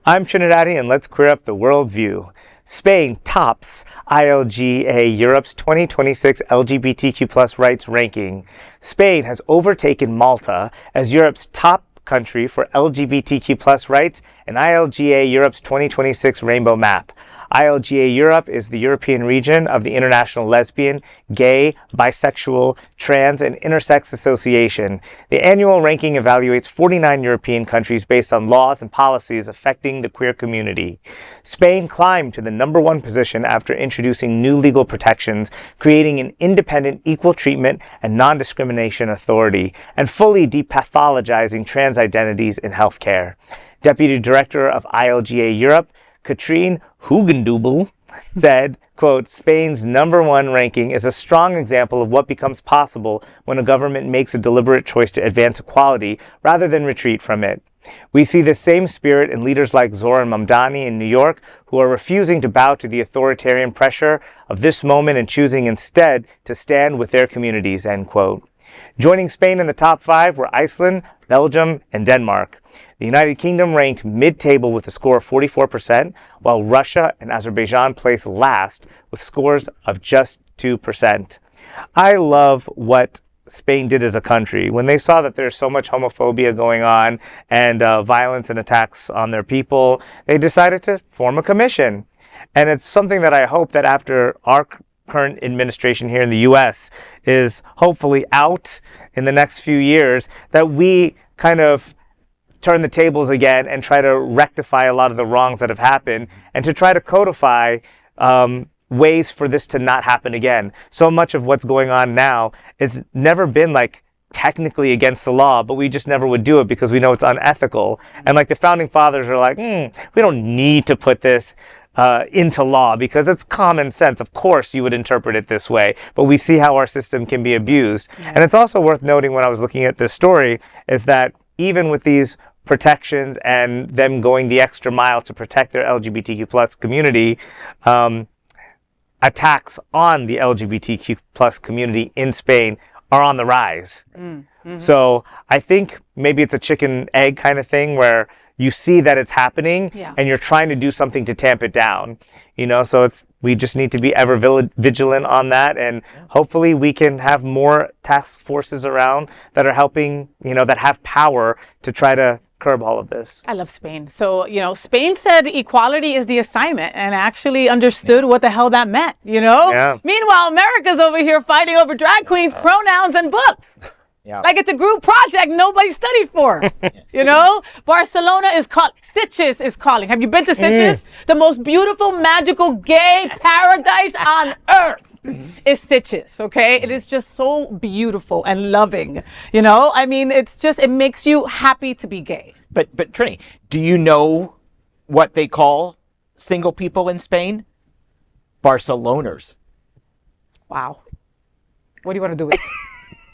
I'm Trinidadi, and let's queer up the worldview. Spain tops ILGA-Europe's 2026 LGBTQ+ rights ranking. Spain has overtaken Malta as Europe's top country for LGBTQ+ rights in ILGA-Europe's 2026 Rainbow Map. ILGA-Europe is the European region of the International Lesbian, Gay, Bisexual, Trans, and Intersex Association. The annual ranking evaluates 49 European countries based on laws and policies affecting the queer community. Spain climbed to the #1 position after introducing new legal protections, creating an independent equal treatment and non-discrimination authority, and fully depathologizing trans identities in healthcare. Deputy Director of ILGA-Europe, Katrin Hugendubel, said, quote, Spain's #1 ranking is a strong example of what becomes possible when a government makes a deliberate choice to advance equality rather than retreat from it. We see the same spirit in leaders like Zohran Mamdani in New York, who are refusing to bow to the authoritarian pressure of this moment and choosing instead to stand with their communities, end quote. Joining Spain in the top 5 were Iceland, Belgium, and Denmark. The United Kingdom ranked mid-table with a score of 44%, while Russia and Azerbaijan placed last with scores of just 2%. I love what Spain did as a country. When they saw that there's so much homophobia going on and violence and attacks on their people, they decided to form a commission. And it's something that I hope that after our current administration here in the U.S. is hopefully out in the next few years, that we kind of turn the tables again and try to rectify a lot of the wrongs that have happened and to try to codify ways for this to not happen again. So much of what's going on now, it's never been like technically against the law, but we just never would do it because we know it's unethical. And like the founding fathers are like, we don't need to put this into law because it's common sense. Of course you would interpret it this way, but we see how our system can be abused. Yeah. And it's also worth noting when I was looking at this story is that even with these protections and them going the extra mile to protect their LGBTQ+ community, attacks on the LGBTQ+ community in Spain are on the rise. Mm-hmm. So I think maybe it's a chicken egg kind of thing where you see that it's happening and you're trying to do something to tamp it down, so we just need to be ever vigilant on that. And hopefully we can have more task forces around that are helping, that have power to try to curb all of this. I love Spain. So, Spain said equality is the assignment and actually understood what the hell that meant, Yeah. Meanwhile, America's over here fighting over drag queens, pronouns, and books. Yeah. Like it's a group project nobody studied for, Barcelona is called, Sitges is calling. Have you been to Sitges? The most beautiful, magical, gay paradise on earth is Sitges, okay? It is just so beautiful and loving, I mean, it makes you happy to be gay. But Trini, do you know what they call single people in Spain? Barceloners. Wow. What do you want to do with it?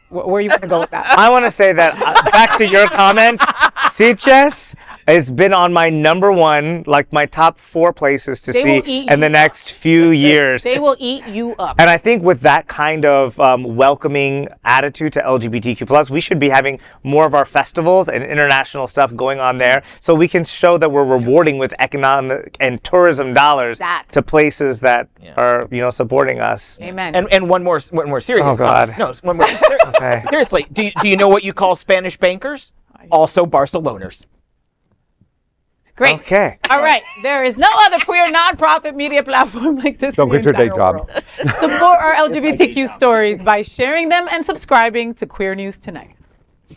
Where you want to go with that? I want to say that, back to your comment, Sitges has been on my #1, like my top 4 places to see in the next few years. They will eat you up. And I think with that kind of welcoming attitude to LGBTQ+, we should be having more of our festivals and international stuff going on there so we can show that we're rewarding with economic and tourism dollars to places that are, supporting us. Amen. And one more serious. Oh, God. No, one more. Okay. Seriously, do you know what you call Spanish bankers? Also Barceloners. Great. Okay. All right. There is no other queer nonprofit media platform like this. Don't get your day job. Support our LGBTQ stories by sharing them and subscribing to Queer News Tonight.